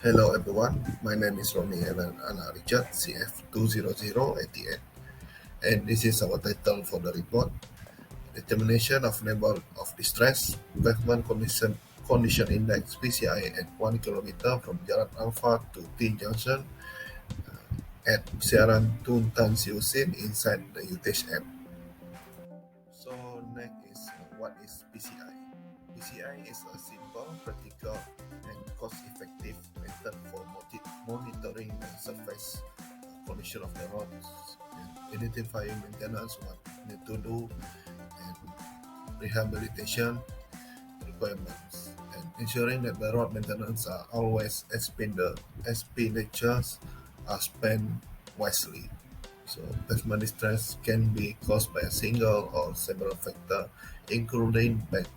Hello everyone, my name is Ronnie Evan Anna Richard, CF20088, and this is our title for the report, Determination of Level of Distress, Pavement Condition Index PCI at 1 kilometer from Jalan Alfa to t-junction at persiaran Tun Tan Siew Sin inside the UTHM. So next is what is PCI? PCI is a simple, practical, and cost-effective method for monitoring the surface condition of the roads and identifying maintenance, what need to do, and rehabilitation requirements, and ensuring that the road maintenance are always expenditures are spent wisely. So pavement distress can be caused by a single or several factors, including bad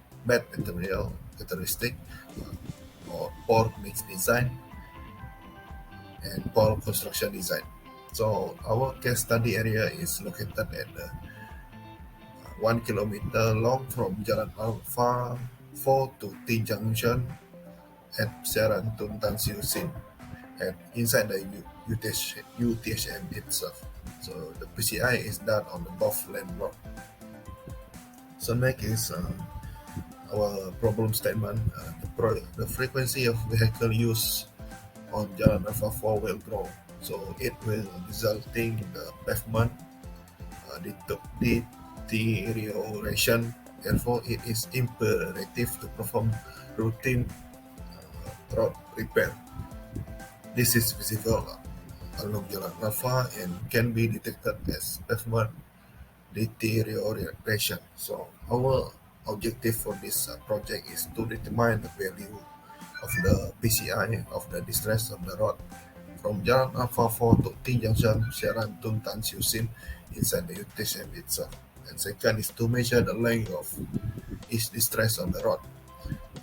material characteristic, or poor mix design and poor construction design. So our case study area is located at the 1 kilometer long from Jalan Alfa 4 to t-junction at persiaran Tun Tan Siew Sin and inside the UTHM itself. So the PCI is done on the both lane road. So next is our problem statement. The frequency of vehicle use on Jalan Alfa 4 will grow. So it will resulting in the pavement deterioration. Therefore, it is imperative to perform routine road repair. This is visible along Jalan Alfa and can be detected as pavement deterioration. So our objective for this project is to determine the value of the PCI of the distress of the road from Jalan Alfa 4 to t-junction persiaran Tun Tan Siew Sin inside the UTHM itself. And second is to measure the length of each distress on the road.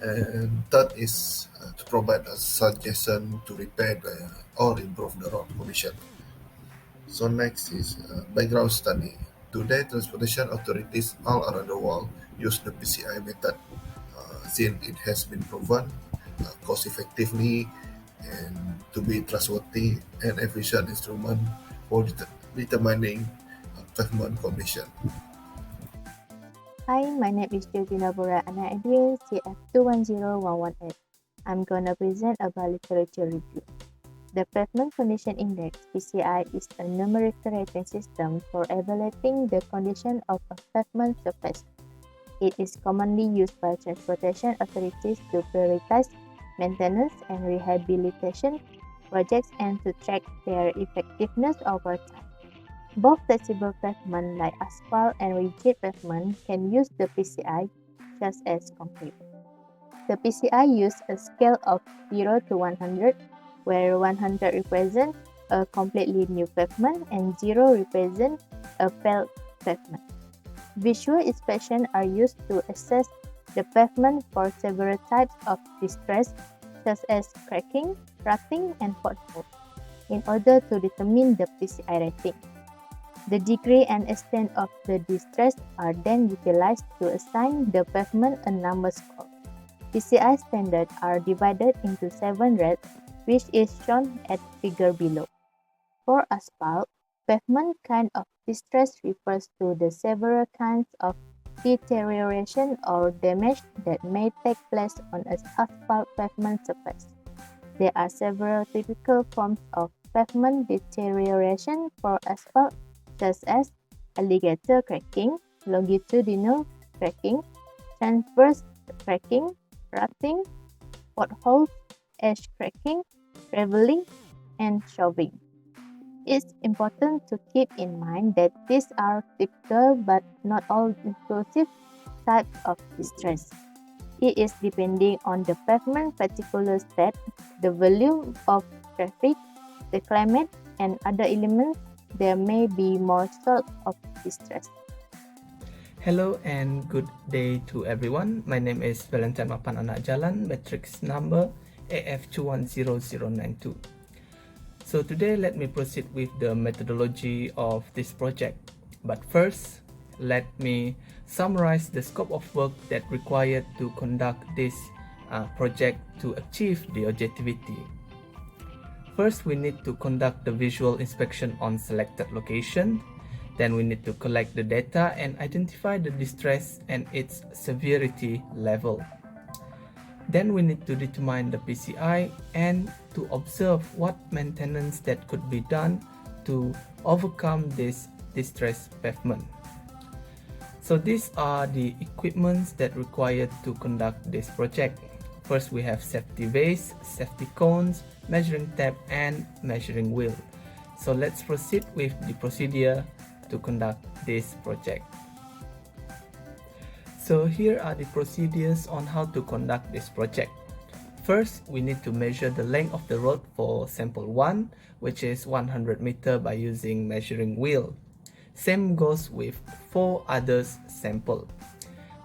And third is to provide a suggestion to repair or improve the road condition. So next is background study. Today, transportation authorities all around the world use the PCI method since it has been proven cost effectively and to be trustworthy and efficient instrument for determining pavement condition. Hi, my name is Georgina Bora Ana Adrian, CF210118. I'm gonna present about literature review. The Pavement Condition Index (PCI) is a numeric rating system for evaluating the condition of a pavement surface. It is commonly used by transportation authorities to prioritize maintenance and rehabilitation projects and to track their effectiveness over time. Both flexible pavement like asphalt and rigid pavement can use the PCI just as concrete. The PCI uses a scale of 0 to 100, where 100 represents a completely new pavement and 0 represents a failed pavement. Visual inspections are used to assess the pavement for several types of distress, such as cracking, rutting, and potholes, in order to determine the PCI rating. The degree and extent of the distress are then utilized to assign the pavement a number score. PCI standards are divided into 7 rates, which is shown at figure below. For asphalt, pavement kind of distress refers to the several kinds of deterioration or damage that may take place on an asphalt pavement surface. There are several typical forms of pavement deterioration for asphalt, such as alligator cracking, longitudinal cracking, transverse cracking, rutting, potholes, edge cracking, raveling, and shoving. It's important to keep in mind that these are typical but not all inclusive types of distress. It is depending on the pavement particular state, the volume of traffic, the climate, and other elements. There may be more sorts of distress. Hello and good day to everyone. My name is Valentine Mapan Anak Jalan, matrix number AF210092. So today let me proceed with the methodology of this project. But first, let me summarize the scope of work that required to conduct this project to achieve the objectivity. First, we need to conduct the visual inspection on selected location. Then we need to collect the data and identify the distress and its severity level. Then we need to determine the PCI and to observe what maintenance that could be done to overcome this distress pavement. So these are the equipments that required to conduct this project. First, we have safety vase, safety cones, measuring tape, and measuring wheel. So let's proceed with the procedure to conduct this project. So here are the procedures on how to conduct this project. First, we need to measure the length of the road for sample 1, which is 100 meter by using measuring wheel. Same goes with 4 others sample.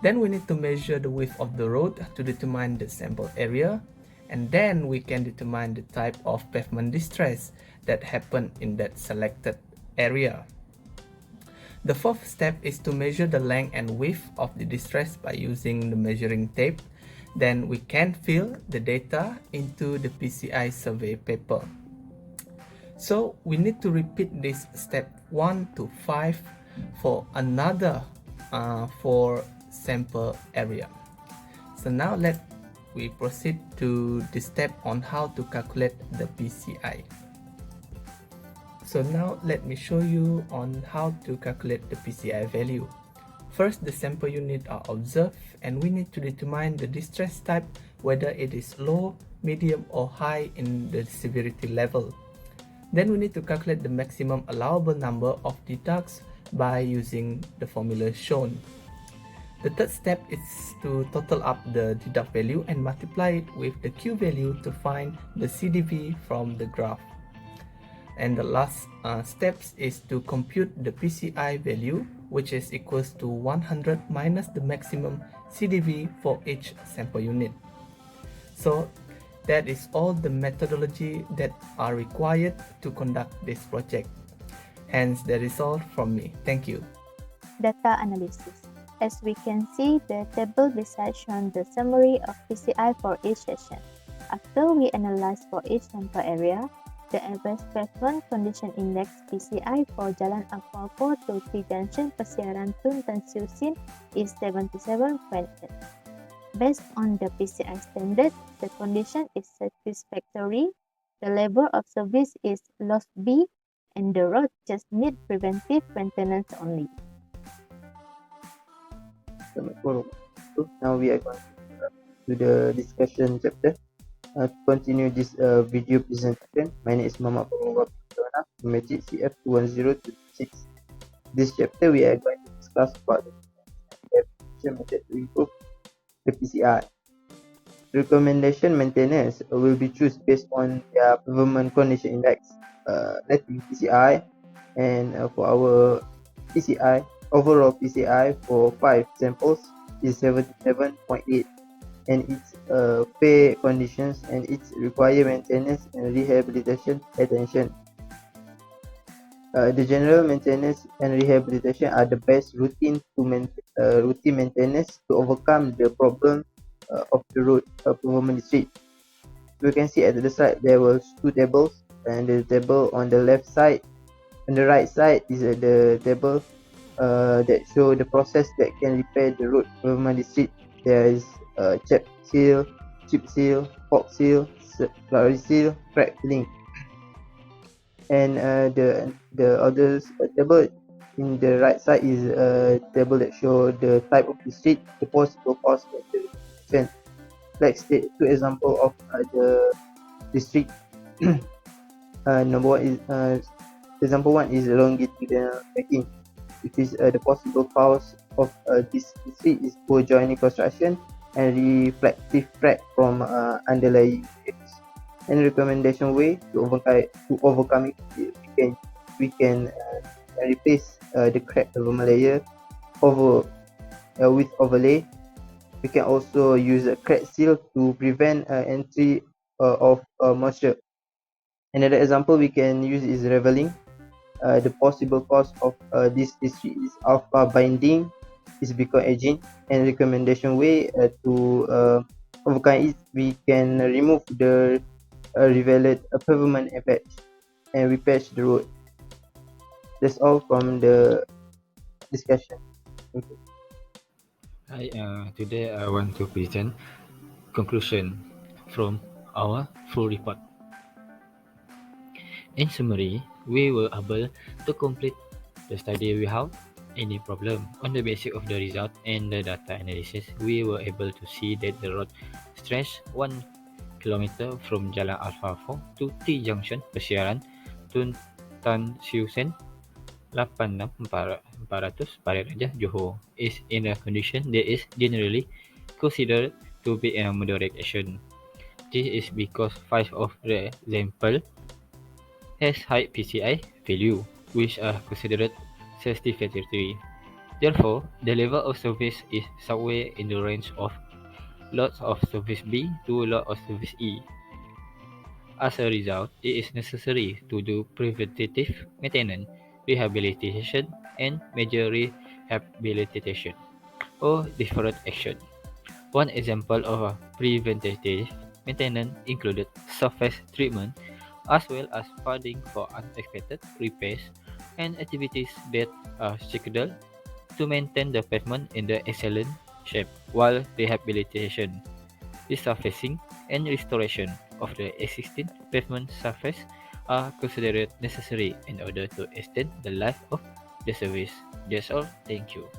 Then we need to measure the width of the road to determine the sample area, and then we can determine the type of pavement distress that happened in that selected area. The fourth step is to measure the length and width of the distress by using the measuring tape. Then we can fill the data into the PCI survey paper. So we need to repeat this step 1 to 5 for another 4 sample area. So now we proceed to the step on how to calculate the PCI. So now let me show you on how to calculate the PCI value. First, the sample unit are observed and we need to determine the distress type, whether it is low, medium or high in the severity level. Then we need to calculate the maximum allowable number of deducts by using the formula shown. The third step is to total up the deduct value and multiply it with the Q value to find the CDV from the graph. And the last steps is to compute the PCI value, which is equals to 100 minus the maximum CDV for each sample unit. So that is all the methodology that are required to conduct this project. Hence, that is all from me. Thank you. Data analysis. As we can see, the table beside shows the summary of PCI for each session. After we analyze for each sample area, the average pavement condition index PCI for Jalan Alfa to t-junction persiaran Tun Tan Siew Sin is 77.8. Based on the PCI standard, the condition is satisfactory, the level of service is loss B, and the road just needs preventive maintenance only. Now we are going to the discussion chapter. To continue this video presentation, my name is Muhammad from Magic CF21026. This chapter we are going to discuss about the method to improve the PCI. Recommendation maintenance will be chosen based on their pavement condition index, letting PCI, and for our PCI, overall PCI for 5 samples is 77.8, and its fair conditions and its require maintenance and rehabilitation attention. The general maintenance and rehabilitation are the best routine maintenance to overcome the problem of the road pavement district. We can see at the side there were 2 tables, and the table on the left side and the right side is the table that show the process that can repair the road pavement district. There is chip seal, fork seal, slurry seal, crack filling. And the other table in the right side is a table that show the type of district, the possible cause of the district. Let's take 2 example of the district. Number 1 is example 1 is longitudinal cracking, which is the possible cause of this district is poor joining construction and reflective crack from underlying areas. And recommendation way to overcome it, we can replace the crack pavement layer with overlay. We can also use a crack seal to prevent entry of moisture. Another example we can use is leveling. The possible cause of this district is alpha binding is because aging, and recommendation way to overcome it, we can remove the revealed a pavement effect, and we patched the road. That's all from the discussion. Thank you. Hi, today I want to present conclusion from our full report. In summary, we were able to complete the study without any problem. On the basis of the result and the data analysis, we were able to see that the road stretched 1 kilometer from Jalan Alfa to t-junction persiaran Tun Tan Siew Sin 86400 Parit Raja, Johor is in a condition that is generally considered to be a moderate action. This is because 5 of the example has high PCI value, which are considered satisfactory. Therefore, the level of service is somewhere in the range of lots of service B to lot of service E. As a result, it is necessary to do preventative maintenance, rehabilitation, and major rehabilitation, or different action. One example of a preventative maintenance included surface treatment, as well as funding for unexpected repairs and activities that are scheduled to maintain the pavement in the excellent shape, while rehabilitation, resurfacing, and restoration of the existing pavement surface are considered necessary in order to extend the life of the service. That's all. Thank you.